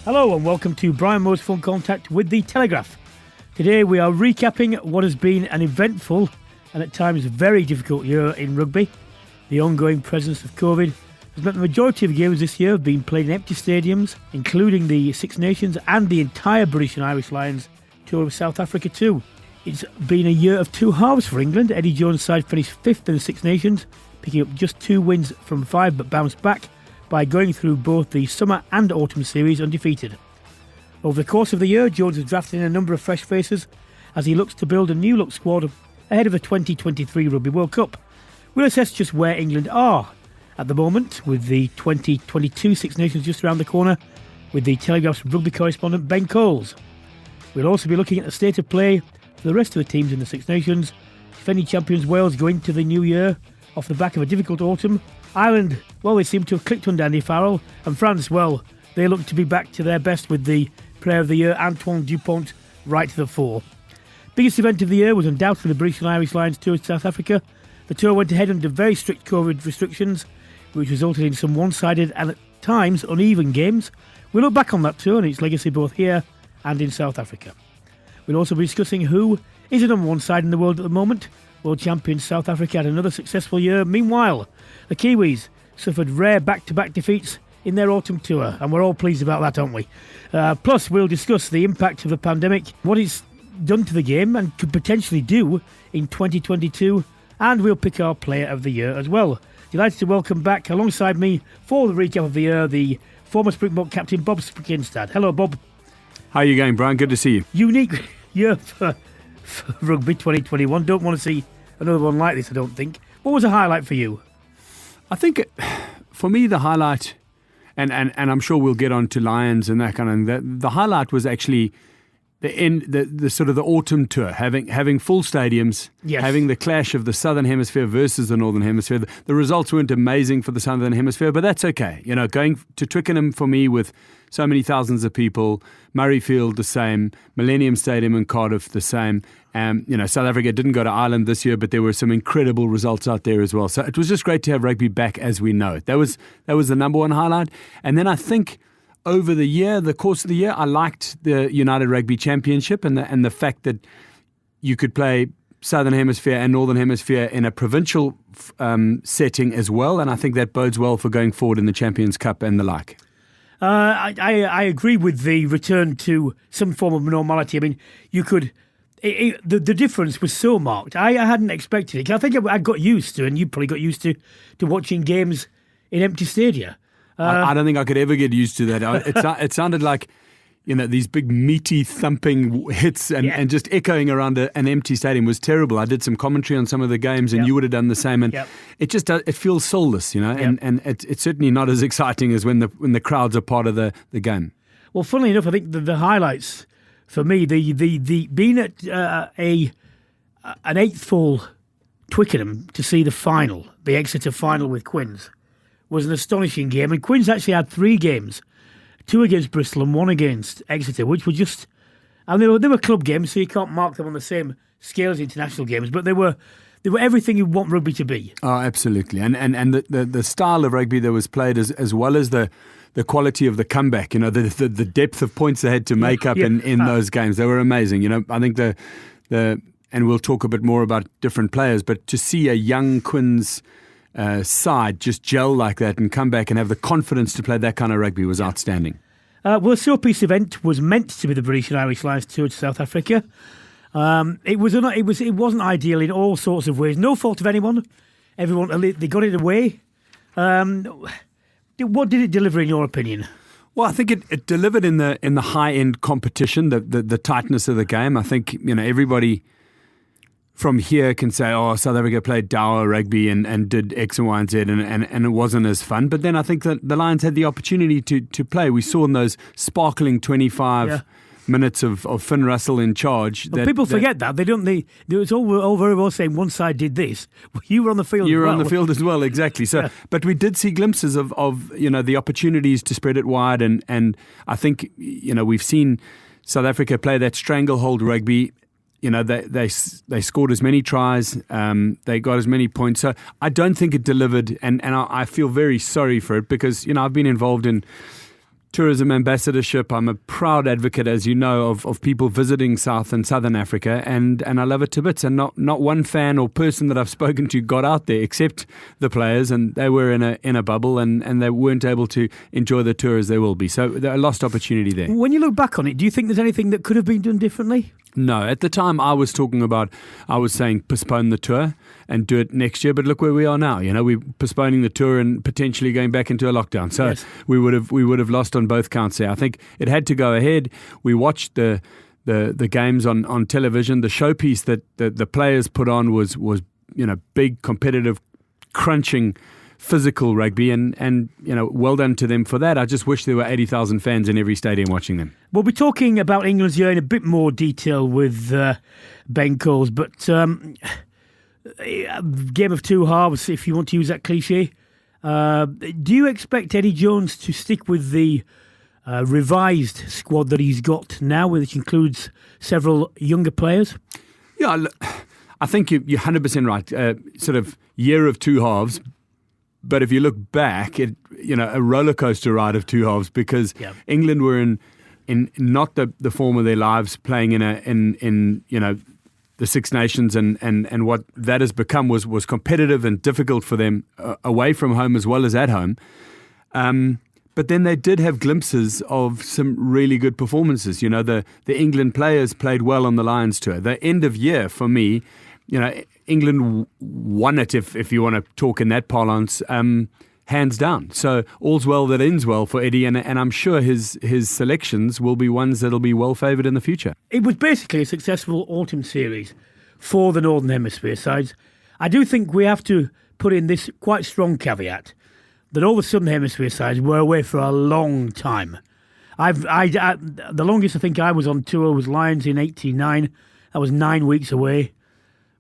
Hello and welcome to Brian Moore's Phone Contact with the Telegraph. Today we are recapping what has been an eventful and at times very difficult year in rugby. The ongoing presence of COVID has meant the majority of games this year have been played in empty stadiums, including the Six Nations and the entire British and Irish Lions tour of South Africa too. It's been a year of two halves for England. Eddie Jones' side finished fifth in the Six Nations, picking up just 2 wins from 5 but bounced back by going through both the summer and autumn series undefeated. Over the course of the year, Jones has drafted in a number of fresh faces as he looks to build a new look squad ahead of the 2023 Rugby World Cup. We'll assess just where England are at the moment, with the 2022 Six Nations just around the corner, with the Telegraph's rugby correspondent Ben Coles. We'll also be looking at the state of play for the rest of the teams in the Six Nations. Defending champions Wales go into the new year off the back of a difficult autumn. Ireland, well, they seem to have clicked under Andy Farrell. And France, well, they look to be back to their best with the Player of the Year, Antoine Dupont, right to the fore. Biggest event of the year was undoubtedly the British and Irish Lions tour to South Africa. The tour went ahead under very strict COVID restrictions, which resulted in some one-sided and at times uneven games. We'll look back on that tour and its legacy both here and in South Africa. We'll also be discussing who is the number one side in the world at the moment. World champions South Africa had another successful year. Meanwhile, the Kiwis suffered rare back-to-back defeats in their autumn tour, and we're all pleased about that, aren't we? Plus, we'll discuss the impact of the pandemic, what it's done to the game and could potentially do in 2022, and we'll pick our player of the year as well. Delighted to welcome back alongside me for the recap of the year, the former Springbok captain Bob Skinstad. Hello, Bob. How are you going, Brian? Good to see you. Unique year for rugby 2021. Don't want to see another one like this, I don't think. What was a highlight for you? I think, for me, the highlight, and I'm sure we'll get on to Lions and that kind of thing, the highlight was actually the sort of the autumn tour, having full stadiums, yes, having the clash of the Southern Hemisphere versus the Northern Hemisphere. The results weren't amazing for the Southern Hemisphere, but that's okay. You know, going to Twickenham for me with so many thousands of people, Murrayfield the same, Millennium Stadium in Cardiff the same. South Africa didn't go to Ireland this year, but there were some incredible results out there as well. So it was just great to have rugby back as we know it. That was the number one highlight. And then I think over the course of the year, I liked the United Rugby Championship and the fact that you could play Southern Hemisphere and Northern Hemisphere in a provincial setting as well. And I think that bodes well for going forward in the Champions Cup and the like. I agree with the return to some form of normality. I mean, you could... The difference was so marked. I hadn't expected it. I think I got used to, and you probably got used to watching games in empty stadia. I don't think I could ever get used to that. It sounded like, these big meaty thumping hits and just echoing around an empty stadium was terrible. I did some commentary on some of the games, and you would have done the same. And it just it feels soulless, and it's certainly not as exciting as when the crowds are part of the game. Well, funnily enough, I think the highlights for me, the being at an eighth-fall Twickenham to see the final, the Exeter final with Quins, was an astonishing game. And Quins actually had 3 games, 2 against Bristol and 1 against Exeter, which were just... And they were club games, so you can't mark them on the same scale as international games, but they were everything you want rugby to be. Oh, absolutely. And the style of rugby that was played as well as the quality of the comeback, the depth of points they had to make up in those games. They were amazing. I think and we'll talk a bit more about different players, but to see a young Quins side just gel like that and come back and have the confidence to play that kind of rugby was outstanding. Well, the showpiece event was meant to be the British and Irish Lions tour to South Africa. It wasn't ideal in all sorts of ways. No fault of anyone. Everyone, they got it away. What did it deliver in your opinion? Well, I think it delivered in the high end competition, the tightness of the game. I think everybody from here can say, oh, South Africa played dour rugby and did X and Y and Z and it wasn't as fun. But then I think that the Lions had the opportunity to play. We saw in those sparkling 25 minutes of Finn Russell in charge. People forget that. They don't. It's all very well saying one side did this. You were on the field. You were as well. on the field as well, exactly. So, but we did see glimpses of the opportunities to spread it wide, and I think we've seen South Africa play that stranglehold rugby. They scored as many tries, they got as many points. So I don't think it delivered, and I feel very sorry for it because I've been involved in tourism ambassadorship. I'm a proud advocate, as you know, of people visiting South and Southern Africa, and I love it to bits. And not one fan or person that I've spoken to got out there except the players, and they were in a bubble, and they weren't able to enjoy the tour as they will be. So a lost opportunity there. When you look back on it, do you think there's anything that could have been done differently? No, at the time I was saying postpone the tour and do it next year. But look where we are now. We're postponing the tour and potentially going back into a lockdown. So yes, we would have lost on both counts there. I think it had to go ahead. We watched the games on television. The showpiece that the players put on was big, competitive, crunching, physical rugby, and well done to them for that. I just wish there were 80,000 fans in every stadium watching them. We'll be talking about England's year in a bit more detail with Ben Coles, but game of two halves, if you want to use that cliche. Do you expect Eddie Jones to stick with the revised squad that he's got now, which includes several younger players? Yeah, I think you're 100% right. Sort of year of two halves. But if you look back, a roller coaster ride of two halves, because England were in not the form of their lives, playing in the Six Nations, and what that has become was competitive and difficult for them away from home as well as at home. But then they did have glimpses of some really good performances. The England players played well on the Lions tour. The end of year for me, England won it, if you want to talk in that parlance, hands down. So all's well that ends well for Eddie, and I'm sure his selections will be ones that'll be well favoured in the future. It was basically a successful autumn series for the Northern Hemisphere sides. I do think we have to put in this quite strong caveat that all the Southern Hemisphere sides were away for a long time. The longest I think I was on tour was Lions in '89. That was 9 weeks away.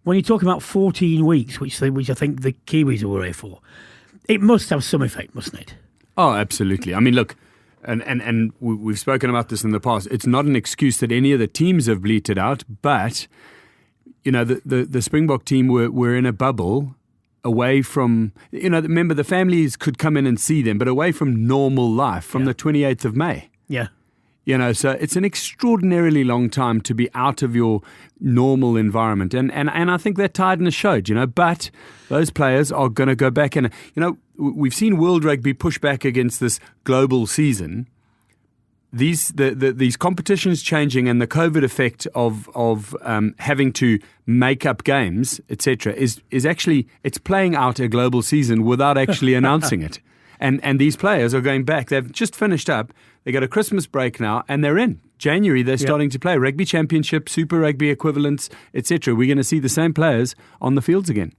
When you're talking about 14 weeks, which I think the Kiwis were away for, it must have some effect, mustn't it? Oh, absolutely. I mean, look, and we've spoken about this in the past. It's not an excuse that any of the teams have bleated out, but the Springbok team were in a bubble away from, remember the families could come in and see them, but away from normal life from the 28th of May. Yeah. So it's an extraordinarily long time to be out of your normal environment. And I think that tiredness showed, but those players are going to go back. And, we've seen World Rugby push back against this global season. These competitions changing and the COVID effect of having to make up games, etc., is actually, it's playing out a global season without actually announcing it. And these players are going back. They've just finished up. They got a Christmas break now, and they're in. January, they're starting to play Rugby Championship, Super Rugby equivalents, etc. We're going to see the same players on the fields again.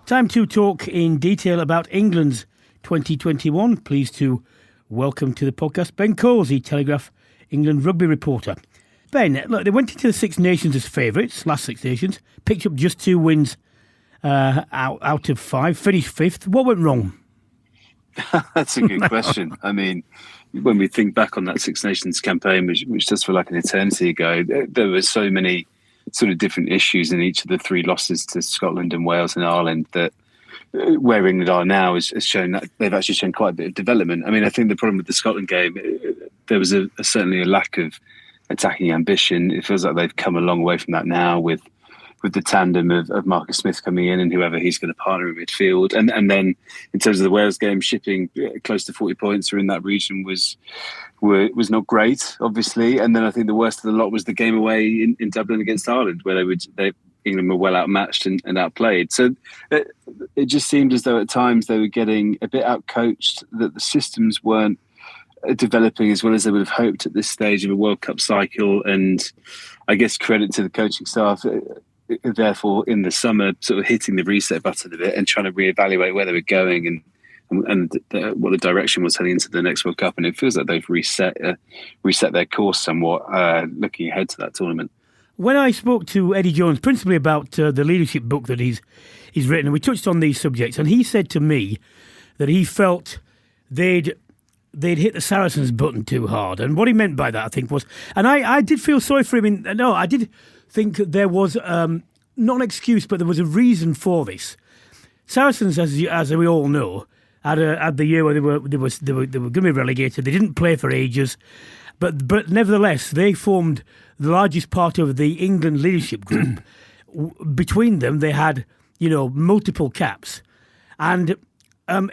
Time to talk in detail about England's 2021. Pleased to welcome to the podcast Ben Coles, the Telegraph England rugby reporter. Ben, look, they went into the Six Nations as favourites, last Six Nations, picked up just 2 wins out of 5, finished 5th. What went wrong? That's a good question. I mean, when we think back on that Six Nations campaign, which does feel like an eternity ago, there were so many sort of different issues in each of the 3 losses to Scotland and Wales and Ireland that where England are now has shown that they've actually shown quite a bit of development. I mean, I think the problem with the Scotland game, there was certainly a lack of attacking ambition. It feels like they've come a long way from that now with the tandem of Marcus Smith coming in and whoever he's going to partner in midfield. And then in terms of the Wales game, shipping close to 40 points or in that region was not great, obviously. And then I think the worst of the lot was the game away in Dublin against Ireland, where England were well outmatched and outplayed. So it just seemed as though at times they were getting a bit outcoached, that the systems weren't developing as well as they would have hoped at this stage of a World Cup cycle. And I guess credit to the coaching staff, therefore, in the summer, sort of hitting the reset button a bit and trying to reevaluate where they were going and what the direction was heading into the next World Cup. And it feels like they've reset their course somewhat, looking ahead to that tournament. When I spoke to Eddie Jones, principally about the leadership book that he's written, and we touched on these subjects, and he said to me that he felt they'd hit the Saracens button too hard. And what he meant by that, I think, was... And I did feel sorry for him. I did think there was, not an excuse, but there was a reason for this. Saracens, as we all know, had the year where they were going to be relegated. They didn't play for ages, but nevertheless they formed the largest part of the England leadership group. Between them, they had multiple caps, and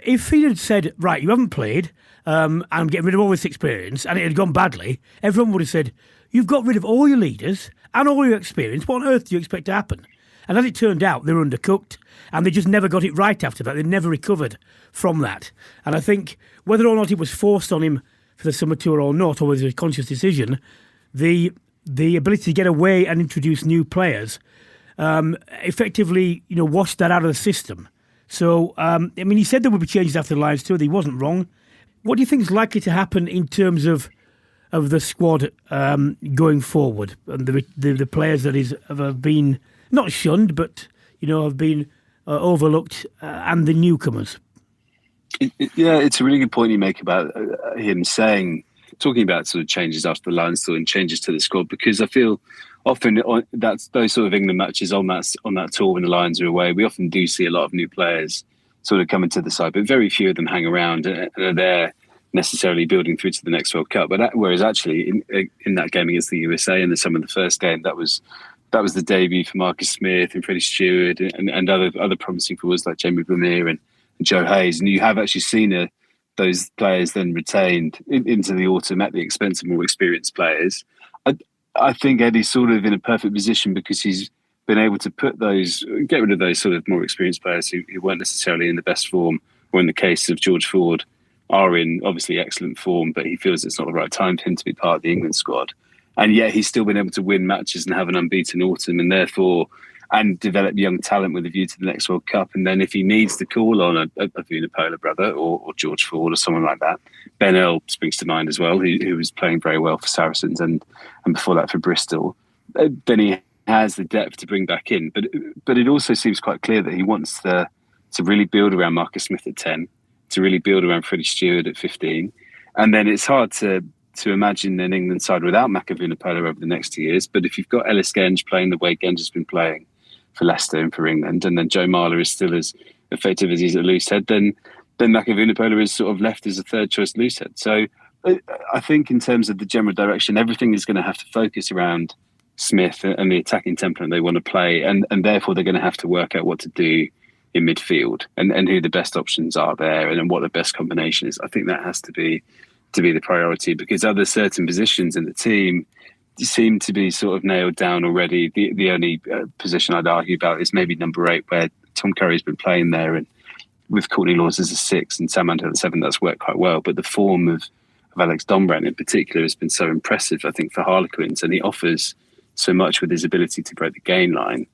if he had said, right, you haven't played, I'm getting rid of all this experience, and it had gone badly, everyone would have said, you've got rid of all your leaders and all your experience. What on earth do you expect to happen? And as it turned out, they were undercooked, and they just never got it right after that. They never recovered from that. And I think whether or not it was forced on him for the summer tour or not, or was it a conscious decision, the ability to get away and introduce new players effectively, washed that out of the system. So, he said there would be changes after the Lions tour. He wasn't wrong. What do you think is likely to happen in terms of the squad going forward, and the players that have been not shunned, but have been overlooked, and the newcomers? It's a really good point you make about him talking about sort of changes after the Lions tour and changes to the squad, because I feel often that's those sort of England matches on that tour when the Lions are away, we often do see a lot of new players sort of coming to the side, but very few of them hang around and are there necessarily building through to the next World Cup. Whereas actually in that game against the USA in the summer of the first game, that was the debut for Marcus Smith and Freddie Stewart and other promising forwards like Jamie Vermeer and Joe Hayes. And you have actually seen those players then retained into the autumn at the expense of more experienced players. I think Eddie's sort of in a perfect position because he's been able to get rid of those sort of more experienced players who weren't necessarily in the best form, or in the case of George Ford, are in obviously excellent form, but he feels it's not the right time for him to be part of the England squad. And yet he's still been able to win matches and have an unbeaten autumn, and develop young talent with a view to the next World Cup. And then if he needs to call on a Vunipola brother or George Ford or someone like that, Ben Earl springs to mind as well, who was playing very well for Saracens and before that for Bristol, then he has the depth to bring back in. But it also seems quite clear that he wants to really build around Marcus Smith at 10, to really build around Freddie Stewart at 15. And then it's hard to imagine an England side without Maka Vunipola over the next 2 years. But if you've got Ellis Genge playing the way Genge has been playing for Leicester and for England, and then Joe Marler is still as effective as he's at loosehead, then Maka Vunipola is sort of left as a third choice loosehead. So I think in terms of the general direction, everything is going to have to focus around Smith and the attacking template they want to play, and therefore they're going to have to work out what to do in midfield and who the best options are there and what the best combination is. I think that has to be the priority, because other certain positions in the team seem to be sort of nailed down already. The only position I'd argue about is maybe number 8, where Tom Curry's been playing there, and with Courtney Lawes as a 6 and Sam Mandel at 7, that's worked quite well. But the form of Alex Dombrand in particular has been so impressive, I think, for Harlequins, and he offers so much with his ability to break the gain line,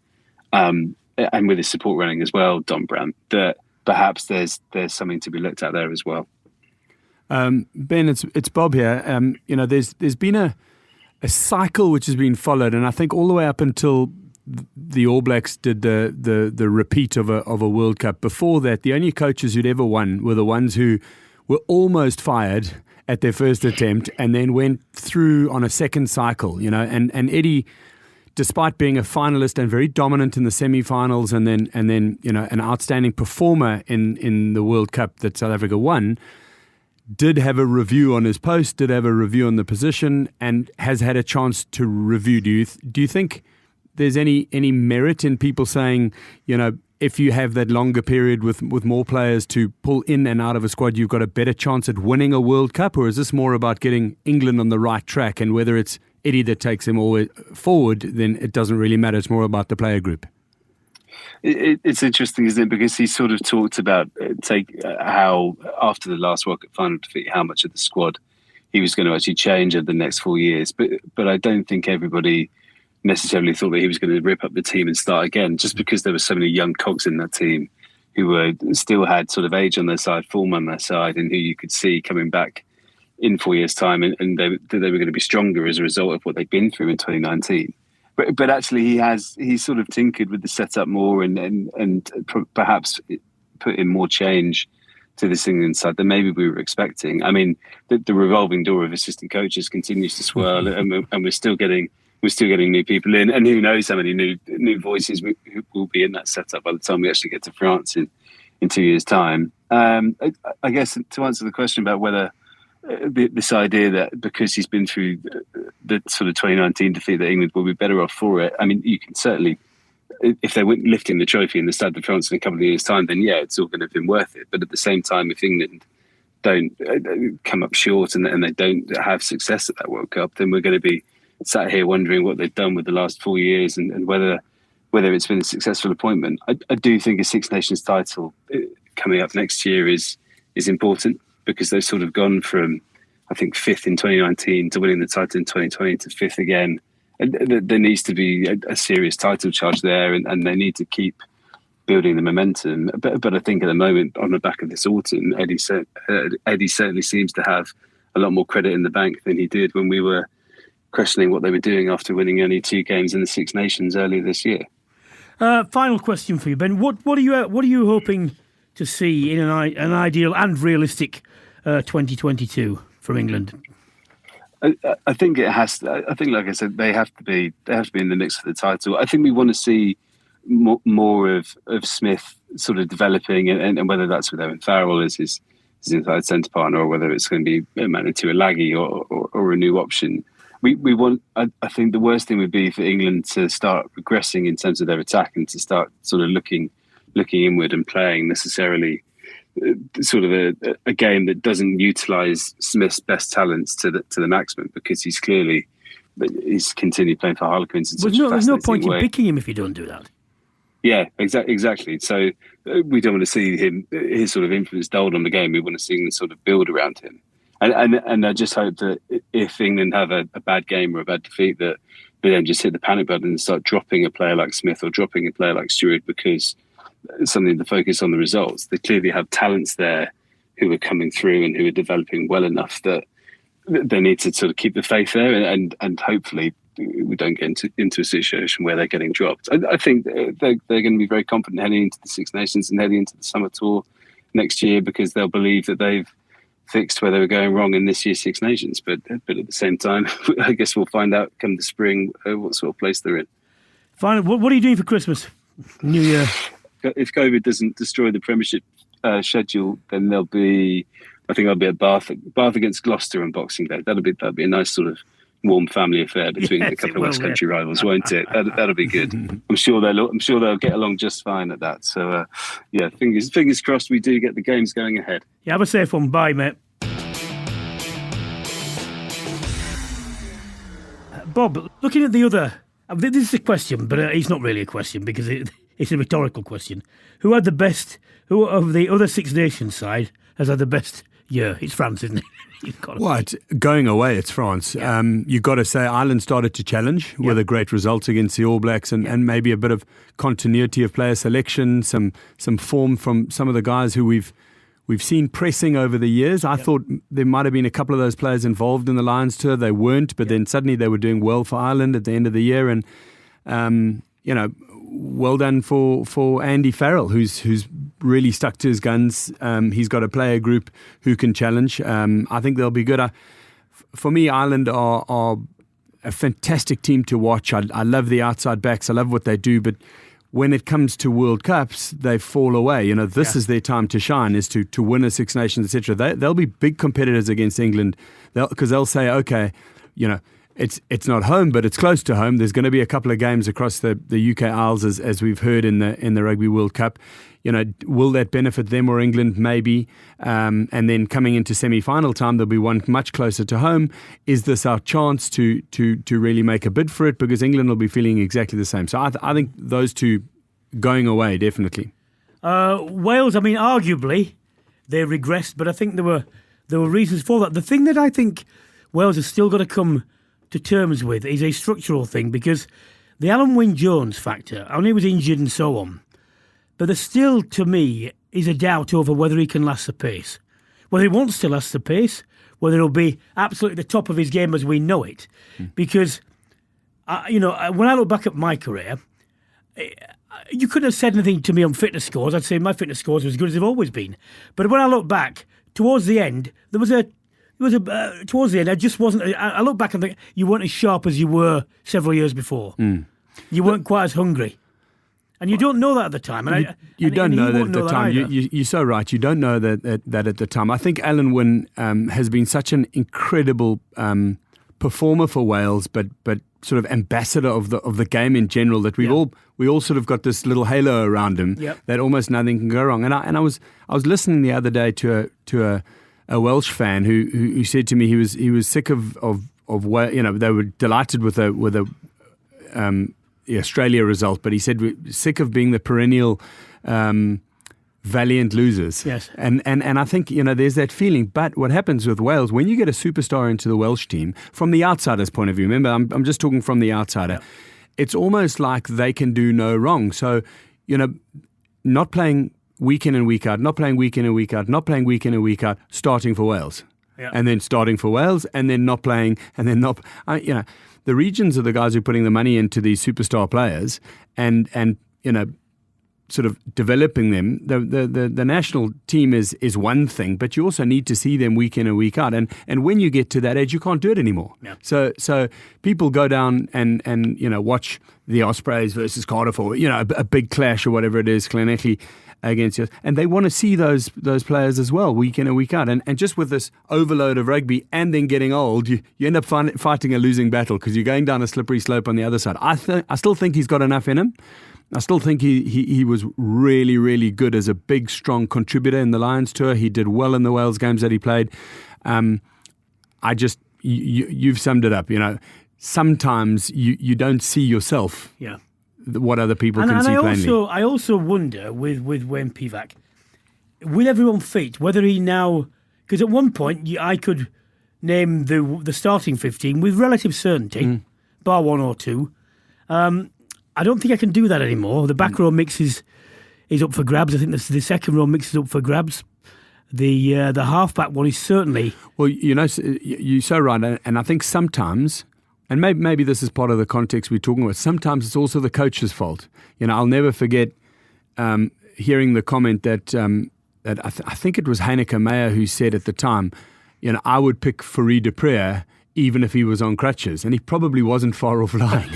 and with his support running as well, Dombrand, that perhaps there's something to be looked at there as well. Ben, it's Bob here. There's been a cycle which has been followed, and I think all the way up until the All Blacks did the repeat of a World Cup. Before that, the only coaches who'd ever won were the ones who were almost fired at their first attempt and then went through on a second cycle. And Eddie, despite being a finalist and very dominant in the semi-finals, and then an outstanding performer in the World Cup that South Africa won, did have a review on his post, did have a review on the position, and has had a chance to review. Do you think there's any merit in people saying, if you have that longer period with more players to pull in and out of a squad, you've got a better chance at winning a World Cup? Or is this more about getting England on the right track, and whether it's Eddie that takes him all forward, then it doesn't really matter. It's more about the player group. It's interesting, isn't it? Because he sort of talked about how after the last World Cup final defeat, how much of the squad he was going to actually change over the next 4 years. But I don't think everybody necessarily thought that he was going to rip up the team and start again, just because there were so many young cogs in that team who still had sort of age on their side, form on their side, and who you could see coming back in 4 years' time, and they were going to be stronger as a result of what they'd been through in 2019. But actually, he's sort of tinkered with the setup more and perhaps put in more change to this England side than maybe we were expecting. I mean, the revolving door of assistant coaches continues to swirl, and we're still getting new people in, and who knows how many new voices will be in that setup by the time we actually get to France in in 2 years' time. I guess to answer the question about whether this idea that because he's been through the sort of 2019 defeat that England will be better off for it. I mean, you can certainly, if they weren't lifting the trophy in the Stade de France in a couple of years' time, then yeah, it's all going to have been worth it. But at the same time, if England don't come up short and they don't have success at that World Cup, then we're going to be sat here wondering what they've done with the last 4 years and whether it's been a successful appointment. I do think a Six Nations title coming up next year is important, because they've sort of gone from, I think, 5th in 2019 to winning the title in 2020 to 5th again. And there needs to be a serious title charge there, and they need to keep building the momentum. But I think at the moment, on the back of this autumn, Eddie certainly seems to have a lot more credit in the bank than he did when we were questioning what they were doing after winning only 2 games in the Six Nations earlier this year. Final question for you, Ben. What are you hoping to see in an ideal and realistic 2022 from England? I think it has to, I think, like I said, they have to be in the mix for the title. I think we want to see more of Smith sort of developing, and whether that's with Owen Farrell as his inside centre partner, or whether it's going to be Manatu Alagi or a new option. We want. I think the worst thing would be for England to start regressing in terms of their attack and to start sort of looking inward and playing necessarily sort of a game that doesn't utilise Smith's best talents to the maximum, because he's continued playing for Harlequins in such a fascinating way. There's no point in picking him if you don't do that. Yeah, exactly. So we don't want to see his sort of influence dulled on the game. We want to see him sort of build around him. And I just hope that if England have a bad game or a bad defeat, that they don't just hit the panic button and start dropping a player like Smith or dropping a player like Stewart because something to focus on the results. They clearly have talents there who are coming through and who are developing well enough that they need to sort of keep the faith there, and hopefully we don't get into a situation where they're getting dropped. I think they're going to be very confident heading into the Six Nations and heading into the summer tour next year, because they'll believe that they've fixed where they were going wrong in this year's Six Nations. But at the same time, I guess we'll find out come the spring what sort of place they're in. Fine. What are you doing for Christmas, New Year? If COVID doesn't destroy the Premiership schedule, then I think I'll be at Bath against Gloucester on Boxing Day. That'll be a nice sort of warm family affair between a couple of West Country rivals, won't it? That'll be good. I'm sure they'll get along just fine at that. So fingers crossed we do get the games going ahead. Yeah, have a safe one. Bye, mate. Bob, looking at the other, this is a question, but it's not really a question because it's a rhetorical question. Who of the other Six Nations side has had the best year? It's France, isn't it? What? Going away, it's France. Yeah. You've got to say Ireland started to challenge with a great result against the All Blacks and maybe a bit of continuity of player selection, some form from some of the guys who we've seen pressing over the years. I thought there might have been a couple of those players involved in the Lions tour. They weren't, but then suddenly they were doing well for Ireland at the end of the year. And, well done for Andy Farrell, who's really stuck to his guns. He's got a player group who can challenge. I think they'll be good. For me, Ireland are a fantastic team to watch. I love the outside backs. I love what they do. But when it comes to World Cups, they fall away. This is their time to shine, is to win a Six Nations, etc. They'll be big competitors against England, because they'll say, okay, it's not home, but it's close to home. There's going to be a couple of games across the UK Isles, as we've heard in the Rugby World Cup. Will that benefit them or England? Maybe. And then coming into semi-final time, there'll be one much closer to home. Is this our chance to really make a bid for it? Because England will be feeling exactly the same. So I think those two going away, definitely. Wales, arguably, they regressed, but I think there were reasons for that. The thing that I think Wales has still got to come to terms with is a structural thing, because the Alan Wynne-Jones factor, he was injured and so on, but there still, to me, is a doubt over whether he can last the pace, whether he wants to last the pace, whether he'll be absolutely the top of his game as we know it. Because, when I look back at my career, you couldn't have said anything to me on fitness scores. I'd say my fitness scores were as good as they've always been. But when I look back, towards the end, towards the end, I just wasn't. I look back and think you weren't as sharp as you were several years before. You weren't quite as hungry. And you don't know that at the time. And you don't know that at the time. Either. You're so right. You don't know that at the time. I think Alan Wynne has been such an incredible performer for Wales, but sort of ambassador of the game in general, that we all sort of got this little halo around him that almost nothing can go wrong. And I was listening the other day to a Welsh fan who said to me he was sick of they were delighted with the Australia result, but he said we're sick of being the perennial valiant losers. Yes. And I think, there's that feeling. But what happens with Wales, when you get a superstar into the Welsh team, from the outsider's point of view, remember, I'm just talking from the outsider, it's almost like they can do no wrong. So, not playing week in and week out, not playing week in and week out, not playing week in and week out, starting for Wales. Yeah. And then starting for Wales, and then not playing, and then not, the regions are the guys who are putting the money into these superstar players, and sort of developing them. The national team is one thing, but you also need to see them week in and week out. And when you get to that age, you can't do it anymore. Yeah. So people go down and watch the Ospreys versus Cardiff, or a big clash or whatever it is, Clonechy against you, and they want to see those players as well, week in and week out. And just with this overload of rugby and then getting old, you end up fighting a losing battle, because you're going down a slippery slope on the other side. I still think he's got enough in him. I still think he was really, really good as a big, strong contributor in the Lions tour. He did well in the Wales games that he played. You've summed it up. Sometimes you don't see yourself. Yeah. What other people can see plainly. I also wonder with Wayne Pivac, with everyone fit, whether he now, because at one point I could name the starting 15 with relative certainty, bar one or two. I don't think I can do that anymore. The back row mix is up for grabs. I think the second row mix is up for grabs. The halfback one is certainly. Well, you're so right, and I think sometimes, and maybe this is part of the context we're talking about, sometimes it's also the coach's fault. I'll never forget hearing the comment that I think it was Heineke Meyer who said at the time, I would pick Fourie de Preer even if he was on crutches, and he probably wasn't far off lying.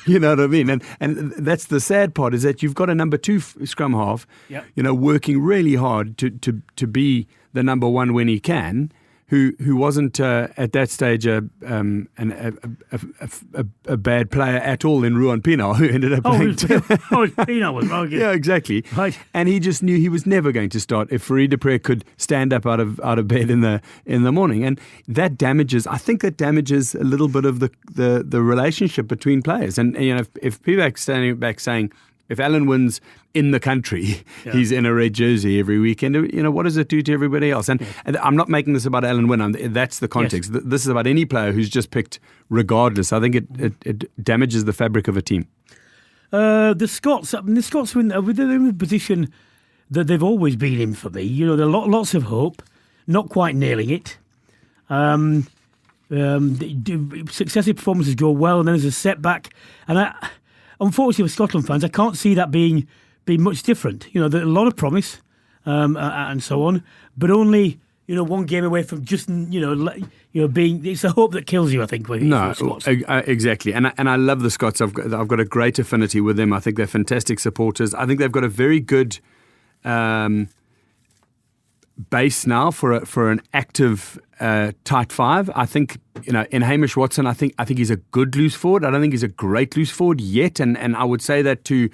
You know what I mean? And that's the sad part, is that you've got a number 2 scrum half, working really hard to be the number 1 when he can, who wasn't at that stage a bad player at all in Ruan Pienaar, who ended up playing. Pienaar was wrong. Yeah, exactly. Right. And he just knew he was never going to start if Fourie de Preer could stand up out of bed in the morning, and that damages. I think that damages a little bit of the relationship between players. And if Pivac's standing back saying, if Alan Wynne's in the country, he's in a red jersey every weekend, what does it do to everybody else? And I'm not making this about Alan Wynne. That's the context. Yes. This is about any player who's just picked regardless. I think it damages the fabric of a team. The Scots are in the position that they've always been in for me. There are lots of hope, not quite nailing it. Successive performances go well, and then there's a setback. And unfortunately, for Scotland fans, I can't see that being much different. There's a lot of promise and so on, but only one game away from just being. It's the hope that kills you, I think. No, exactly. And I love the Scots. I've got a great affinity with them. I think they're fantastic supporters. I think they've got a very good base now for an active tight five. I think in Hamish Watson, I think he's a good loose forward. I don't think he's a great loose forward yet, and I would say that to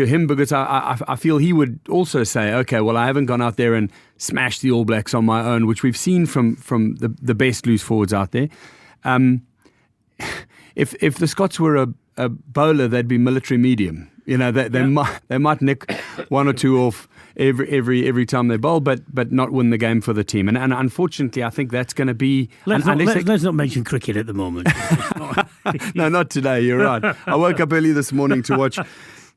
him, because I feel he would also say, okay, well, I haven't gone out there and smashed the All Blacks on my own, which we've seen from the best loose forwards out there. If the Scots were a bowler, they'd be military medium. They might nick one or two off every time they bowl, but not win the game for the team. And unfortunately, I think that's going to be. Let's not mention cricket at the moment. No, not today. You're right. I woke up early this morning to watch.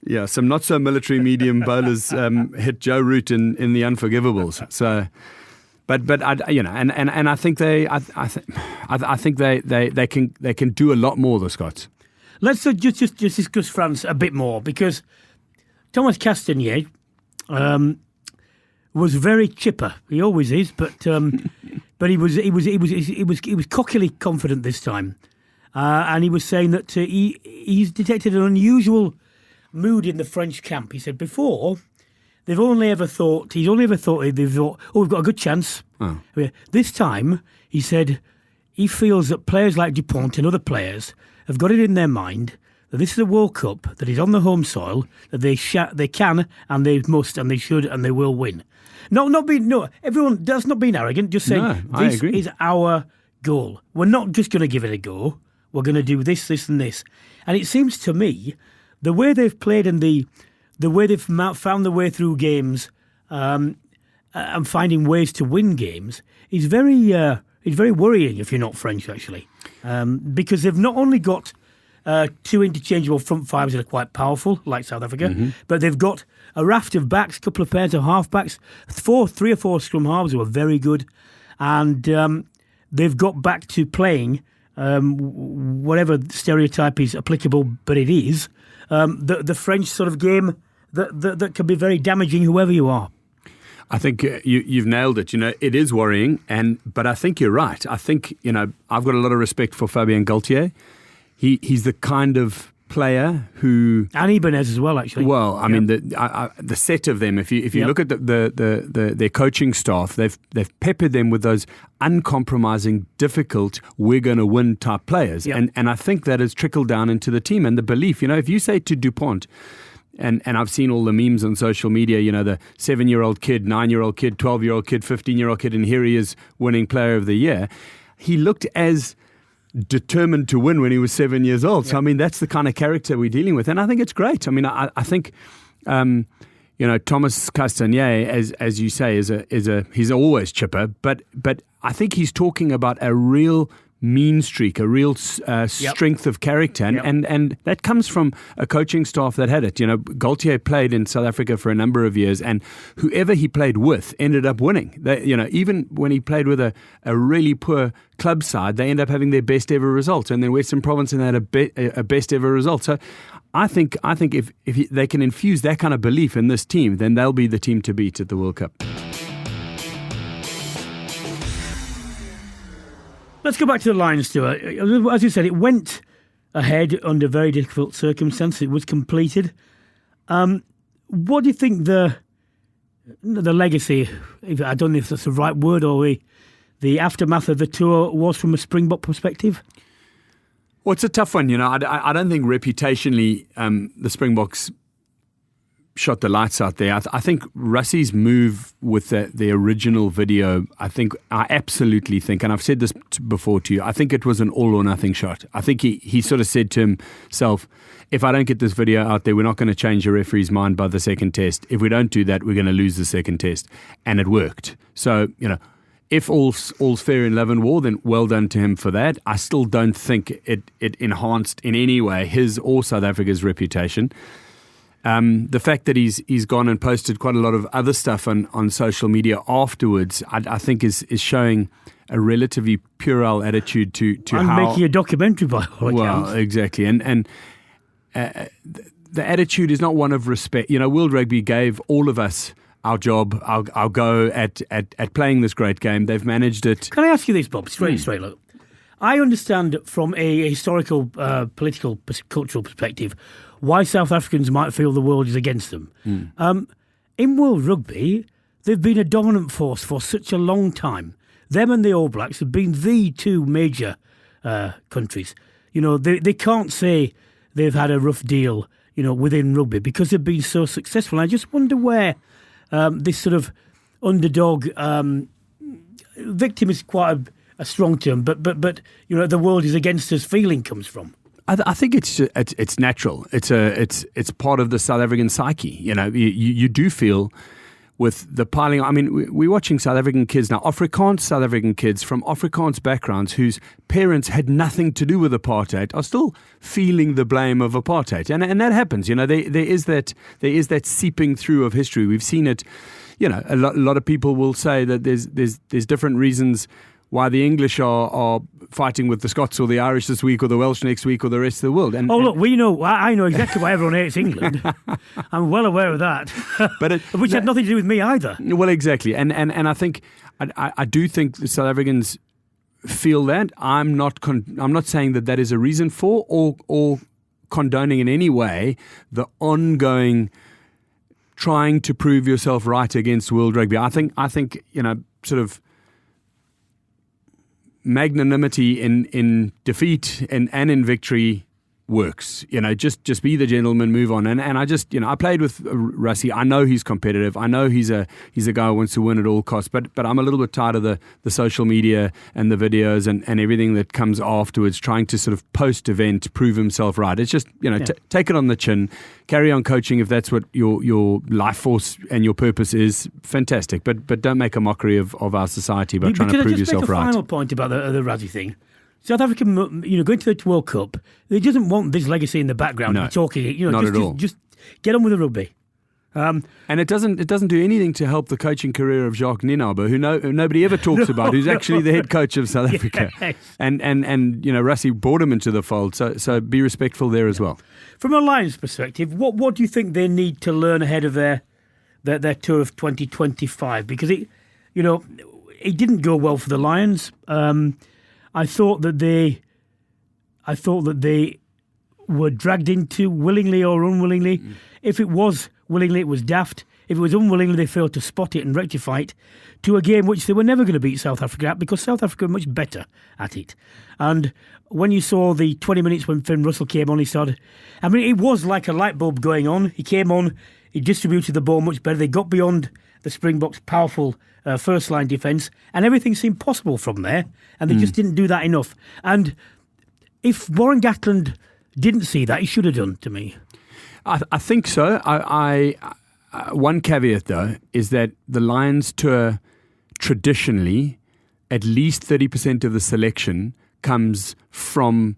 Yeah, some not so military medium bowlers hit Joe Root in the unforgivables. So, but I think I think they can do a lot more, the Scots. Let's just discuss France a bit more, because Thomas Castagnier was very chipper. He always is, but he was cockily confident this time, and he was saying that he's detected an unusual mood in the French camp. He said before, he's only ever thought, oh, we've got a good chance. Oh. This time, he said, he feels that players like Dupont and other players have got it in their mind that this is a World Cup that is on the home soil, that they can and they must and they should and they will win. Everyone does not being arrogant, just saying this is our goal. We're not just going to give it a go. We're going to do this, this and this. And it seems to me, the way they've played and the way they've found their way through games and finding ways to win games is very worrying if you're not French, actually. Because they've not only got two interchangeable front fives that are quite powerful, like South Africa, but they've got a raft of backs, a couple of pairs of half-backs, three or four scrum halves who are very good, and they've got back to playing whatever stereotype is applicable, but it is the French sort of game that can be very damaging, whoever you are. I think you've nailed it. It is worrying, but I think you're right. I think I've got a lot of respect for Fabien Galtier. He's the kind of player who, and Ibanez as well, actually. Well, I mean the set of them. If you look at their coaching staff, they've peppered them with those uncompromising, difficult, we're going to win type players, and I think that has trickled down into the team and the belief. If you say to Dupont. And I've seen all the memes on social media, the 7-year-old kid, 9-year-old kid, 12-year-old kid, 15-year-old kid, and here he is winning Player of the Year. He looked as determined to win when he was 7 years old. So, I mean, that's the kind of character we're dealing with. And I think it's great. I mean, I think, Thomas Castagnet, as you say, he's always chipper, but I think he's talking about a real mean streak, a real strength of character. And that comes from a coaching staff that had it. Galtier played in South Africa for a number of years, and whoever he played with ended up winning. Even when he played with a really poor club side, they end up having their best ever result. And then Western Province had a best ever result. So I think if they can infuse that kind of belief in this team, then they'll be the team to beat at the World Cup. Let's go back to the Lions, Stuart. As you said, it went ahead under very difficult circumstances. It was completed. What do you think the legacy, I don't know if that's the right word, or the aftermath of the tour was from a Springbok perspective? Well, it's a tough one. I don't think reputationally the Springboks shot the lights out there. I think Russie's move with the original video, I absolutely think, and I've said this before to you, I think it was an all or nothing shot. I think he sort of said to himself, if I don't get this video out there, we're not going to change the referee's mind by the second test. If we don't do that, we're going to lose the second test. And it worked. So, if all's fair in love and war, then well done to him for that. I still don't think it enhanced in any way his or South Africa's reputation. The fact that he's gone and posted quite a lot of other stuff on social media afterwards, I think is showing a relatively puerile attitude to and how... making a documentary by all accounts. Well, exactly. And the attitude is not one of respect. World Rugby gave all of us our job, our go at playing this great game. They've managed it. Can I ask you this, Bob? Straight, look. I understand from a historical, political, cultural perspective why South Africans might feel the world is against them. In World Rugby, they've been a dominant force for such a long time. Them and the All Blacks have been the two major countries. They can't say they've had a rough deal, within rugby because they've been so successful. And I just wonder where this sort of underdog victim is quite a strong term, but the world is against us feeling comes from. I think it's natural. It's part of the South African psyche. You do feel with the piling. I mean, we're watching South African kids now, Afrikaans South African kids from Afrikaans backgrounds whose parents had nothing to do with apartheid are still feeling the blame of apartheid, and that happens. There is that seeping through of history. We've seen it. A lot of people will say that there's different reasons why the English are fighting with the Scots or the Irish this week or the Welsh next week or the rest of the world. Look, I know exactly why everyone hates England. I'm well aware of that. Which had nothing to do with me either. Well, exactly. And I think, I do think the South Africans feel that. I'm not saying that is a reason for or condoning in any way the ongoing trying to prove yourself right against World Rugby. I think sort of magnanimity in defeat and in victory works. Just be the gentleman, move on. And I played with Rassie. I know he's competitive. I know he's a guy who wants to win at all costs. But I'm a little bit tired of the social media and the videos and everything that comes afterwards, trying to sort of post-event prove himself right. It's just take it on the chin, carry on coaching if that's what your life force and your purpose is. Fantastic. But don't make a mockery of our society by trying to prove yourself right. Can I just make a final point about the Rassie thing? South Africa, going to the World Cup, they doesn't want this legacy in the background. No, talking, not at all. Just get on with the rugby. And it doesn't do anything to help the coaching career of Jacques Nienaber, who nobody ever talks about, who's actually the head coach of South Africa. Yes. And Rassie brought him into the fold, so be respectful there as well. From a Lions perspective, what do you think they need to learn ahead of their tour of 2025? Because it didn't go well for the Lions. I thought that they were dragged into, willingly or unwillingly. If it was willingly, it was daft. If it was unwillingly, they failed to spot it and rectify it, to a game which they were never going to beat South Africa at, because South Africa were much better at it. And when you saw the 20 minutes when Finn Russell came on, it was like a light bulb going on. He came on, he distributed the ball much better. They got beyond the Springboks' powerful first-line defence, and everything seemed possible from there, and they just didn't do that enough. And if Warren Gatland didn't see that, he should have done, to me. I think so. One caveat, though, is that the Lions tour, traditionally, at least 30% of the selection comes from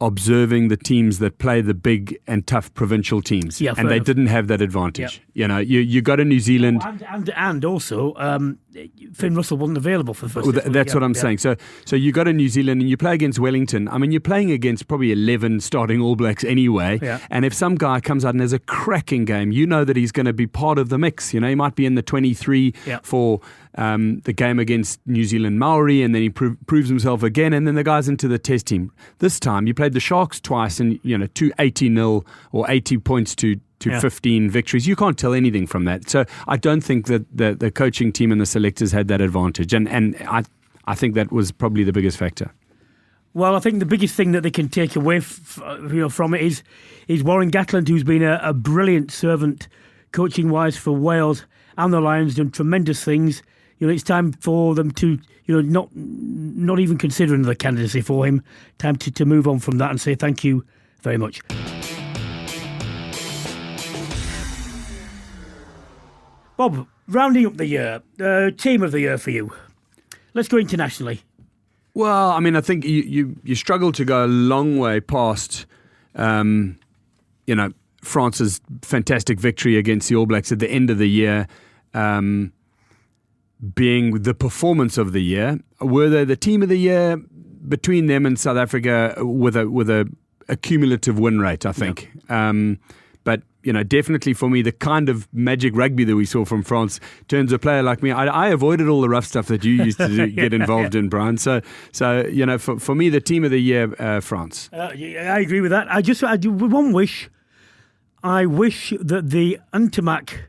observing the teams that play the big and tough provincial teams. Yeah, and they didn't have that advantage. Yeah. You got to New Zealand. And also, Finn Russell wasn't available for the first. That's what I'm saying. So you go to New Zealand and you play against Wellington. I mean, you're playing against probably 11 starting All Blacks anyway. Yeah. And if some guy comes out and has a cracking game, you know that he's going to be part of the mix. He might be in the 23 for the game against New Zealand Maori, and then he proves himself again, and then the guy's into the test team. This time, you played the Sharks twice, and 280-0 or 80 points to 15 victories. You can't tell anything from that. So I don't think that the coaching team and the selectors had that advantage, and I think that was probably the biggest factor. Well, I think the biggest thing that they can take away from it is Warren Gatland, who's been a brilliant servant coaching-wise for Wales and the Lions, done tremendous things. It's time for them to, not even consider another candidacy for him. Time to move on from that and say thank you very much. Bob, rounding up the year, team of the year for you. Let's go internationally. Well, I mean, I think you struggle to go a long way past, France's fantastic victory against the All Blacks at the end of the year, being the performance of the year. Were they the team of the year? Between them and South Africa, with a cumulative win rate, I think. Yeah. But definitely for me, the kind of magic rugby that we saw from France turns a player like me. I avoided all the rough stuff that you used to get involved in, Brian. So for me, the team of the year, France. I agree with that. I do one wish. I wish that the Ntamak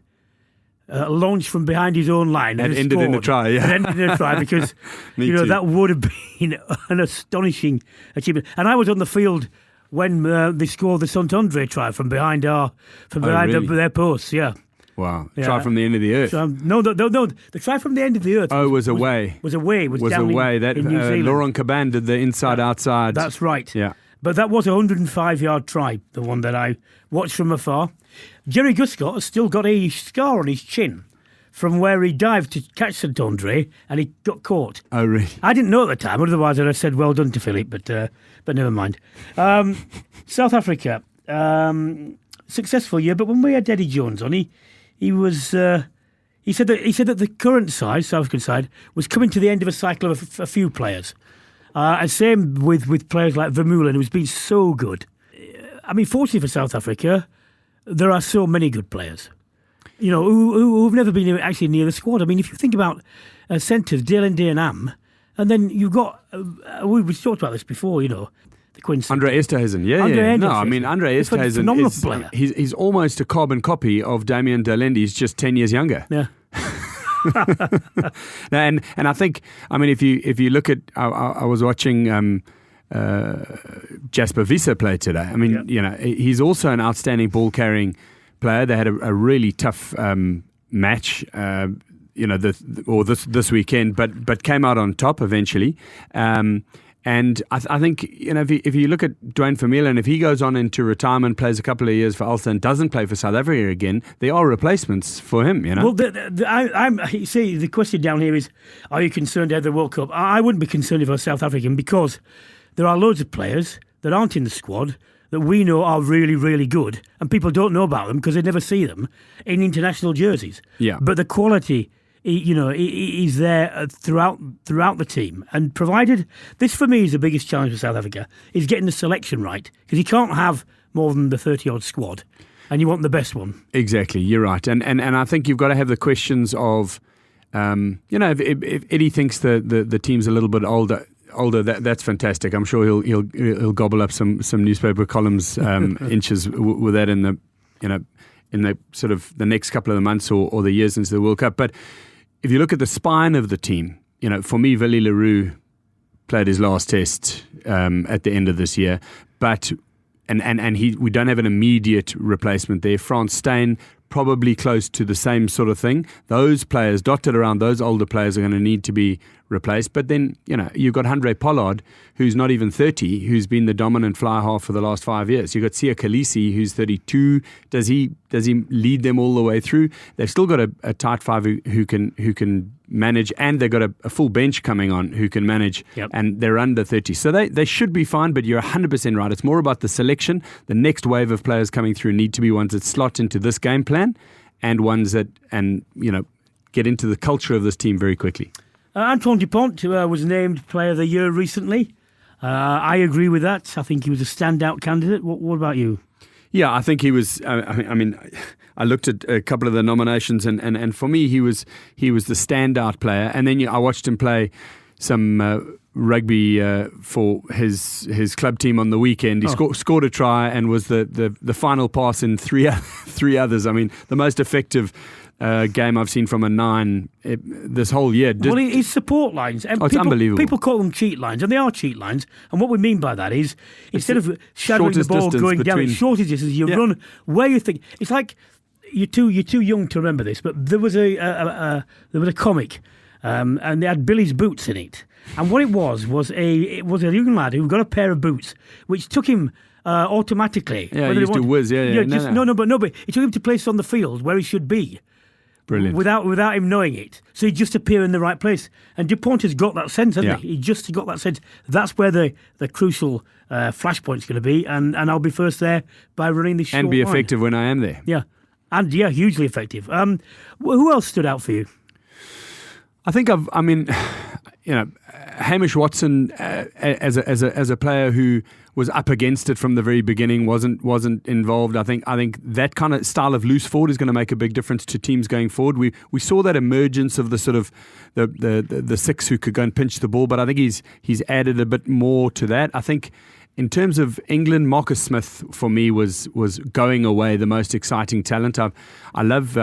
launched from behind his own line and ended in a try. Yeah, ended in a try, because that would have been an astonishing achievement. And I was on the field when they scored the Sant-Andre try from behind their posts. Yeah. Wow. Yeah. Try from the end of the earth. No. The try from the end of the earth. Was away. Was away. Was down away. In New Zealand. Laurent Caban did the inside-outside. That's right. Yeah. But that was a 105-yard try, the one that I watched from afar. Jerry Guscott has still got a scar on his chin from where he dived to catch Sant-Andre and he got caught. Oh, really? I didn't know at the time, otherwise I'd have said well done to Philippe, but never mind. South Africa, successful year, but when we had Eddie Jones on, he said that the current side, South African side, was coming to the end of a cycle of a few players. And same with players like Vermeulen, who's been so good. I mean, fortunately for South Africa, there are so many good players, who've never been actually near the squad. I mean, if you think about centres, Dale and Am, and then you've got, we've talked about this before, the Quincy. Andre Esterhuizen, No, I mean, Andre Esterhuizen he's almost a carbon copy of Damien Delendi. He's just 10 years younger. Yeah. and I think, I mean, if you look at, I was watching Jasper Wiese play today. I mean, he's also an outstanding ball carrying player. They had a really tough match, this weekend, but came out on top eventually. And I think, if you look at Dwayne Vermeulen, if he goes on into retirement, plays a couple of years for Ulster and doesn't play for South Africa again, there are replacements for him, Well, you see, the question down here is, are you concerned ahead of the World Cup? I wouldn't be concerned if I was South African, because there are loads of players that aren't in the squad that we know are really, really good, and people don't know about them because they never see them in international jerseys. Yeah. But the quality, is there throughout the team, and provided, this for me is the biggest challenge for South Africa, is getting the selection right, because you can't have more than the 30-odd squad, and you want the best one. Exactly, you're right, and I think you've got to have the questions of, if Eddie thinks the team's a little bit older, that's fantastic. I'm sure he'll gobble up some newspaper columns inches with that in the sort of the next couple of the months or the years into the World Cup. But if you look at the spine of the team, for me, Willie Leroux played his last test at the end of this year, but we don't have an immediate replacement there. Frans Steyn, probably close to the same sort of thing. Those players dotted around, those older players are going to need to be replaced. But then, you've got Handré Pollard, who's not even 30, who's been the dominant fly half for the last 5 years. You've got Siya Kolisi, who's 32. Does he lead them all the way through? They've still got a tight five who can manage, and they've got a full bench coming on who can manage, and they're under 30. So they should be fine, but you're 100% right. It's more about the selection. The next wave of players coming through need to be ones that slot into this game plan, and ones that, get into the culture of this team very quickly. Antoine Dupont was named Player of the Year recently. I agree with that. I think he was a standout candidate. What about you? Yeah, I think he was. I looked at a couple of the nominations, and for me, he was the standout player. And then I watched him play some rugby for his club team on the weekend. He scored a try and was the final pass in three others. I mean, the most effective game I've seen from a 9 this whole year. His support lines. It's unbelievable. People call them cheat lines, and they are cheat lines. And what we mean by that is, instead of shadowing the ball going down, it's shortest distance, you run where you think. It's like, you're too young to remember this, but there was a comic, and they had Billy's Boots in it. And what it was a young lad who got a pair of boots, which took him automatically. Yeah, he used to whiz. But it took him to place on the field where he should be. Brilliant. Without him knowing it. So he'd just appear in the right place. And Dupont has got that sense, hasn't he? He just got that sense. That's where the crucial flashpoint's going to be. And I'll be first there by running this short and be line. effective when I am there. Yeah. And hugely effective. Who else stood out for you? I think Hamish Watson as a player who was up against it from the very beginning, wasn't involved. I think that kind of style of loose forward is going to make a big difference to teams going forward. We saw that emergence of the sort of the six who could go and pinch the ball, but I think he's added a bit more to that. I think in terms of England, Marcus Smith for me was going away the most exciting talent. I love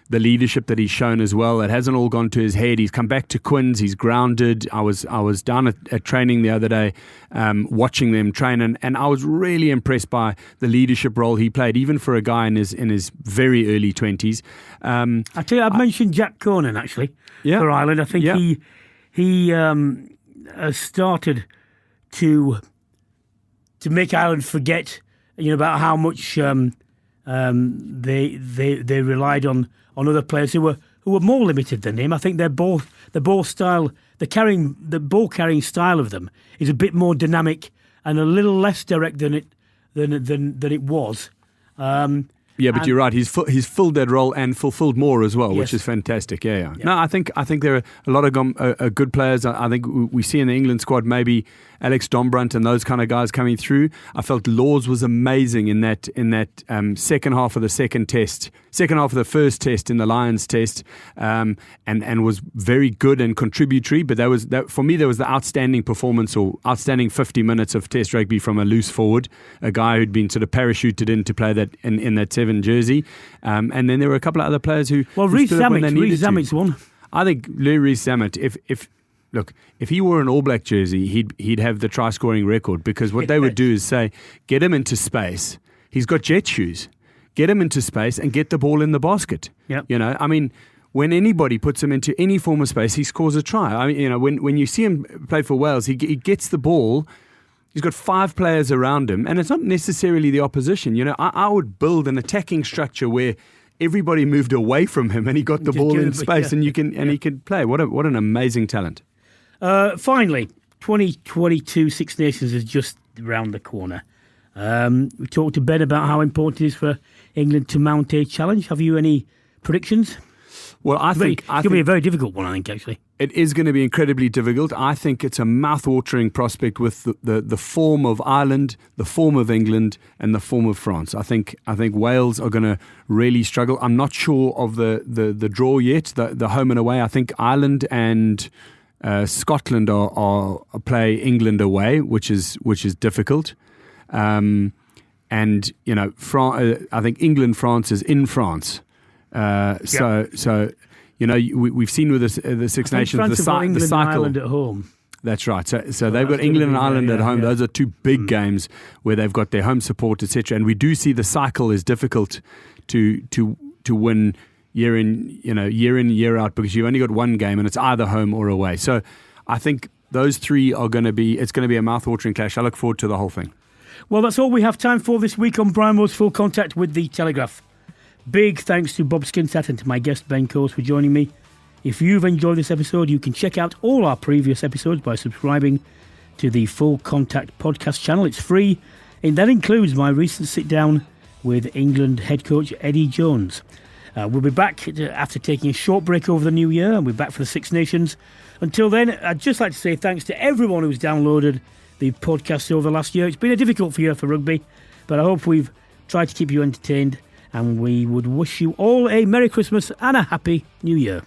the leadership that he's shown as well. It hasn't all gone to his head. He's come back to Quins. He's grounded. I was down at training the other day, watching them train, and I was really impressed by the leadership role he played, even for a guy in his very early 20s. I tell you, I've mentioned Jack Conan actually for Ireland. I think he has started to make Ireland forget, about how much they relied on other players who were more limited than him. I think the ball carrying style of them is a bit more dynamic and a little less direct than it was. Yeah, but you're right. He's filled that role and fulfilled more as well, Yes. which is fantastic. Yeah. No, I think there are a lot of good players. I think we see in the England squad maybe Alex Dombrandt and those kind of guys coming through. I felt Laws was amazing in that second half of the second half of the first test in the Lions test, and was very good and contributory. But for me, there was the outstanding performance or outstanding 50 minutes of Test rugby from a loose forward, a guy who'd been sort of parachuted in to play that in that 7 jersey. And then there were a couple of other players who. Well, Rhys Zammit's one. I think Rhys Zammit, if he wore an All Black jersey, he'd have the try scoring record, because what they would do is say, get him into space. He's got jet shoes. Get him into space and get the ball in the basket. Yep. You know, I mean, when anybody puts him into any form of space, he scores a try. I mean, you know, when you see him play for Wales, he gets the ball. He's got 5 players around him, and it's not necessarily the opposition. You know, I would build an attacking structure where everybody moved away from him and he got the ball in space, and he could play. What an amazing talent. Finally, 2022 Six Nations is just around the corner. We talked to Ben about how important it is for England to mount a challenge. Have you any predictions? Well, I think it's going to be a very difficult one, I think, actually. It is going to be incredibly difficult. I think it's a mouth-watering prospect with the form of Ireland, the form of England, and the form of France. I think Wales are going to really struggle. I'm not sure of the draw yet, the home and away. I think Ireland and Scotland are play England away, which is difficult. And you know, I think France is in France. So you know, we've seen with the Six Nations France the cycle. England and Ireland at home. That's right. So they've got England and Ireland at home. Yeah. Those are 2 big games where they've got their home support, etc. And we do see the cycle is difficult to win year in, year out, because you've only got one game and it's either home or away. So I think those 3 are going to be. It's going to be a mouth-watering clash. I look forward to the whole thing. Well, that's all we have time for this week on Brian Moore's Full Contact with the Telegraph. Big thanks to Bob Skinstad and to my guest Ben Coates for joining me. If you've enjoyed this episode, you can check out all our previous episodes by subscribing to the Full Contact podcast channel. It's free, and that includes my recent sit-down with England head coach Eddie Jones. We'll be back after taking a short break over the new year, and we're back for the Six Nations. Until then, I'd just like to say thanks to everyone who's downloaded the podcast over the last year. It's been a difficult year for rugby, but I hope we've tried to keep you entertained, and we would wish you all a Merry Christmas and a Happy New Year.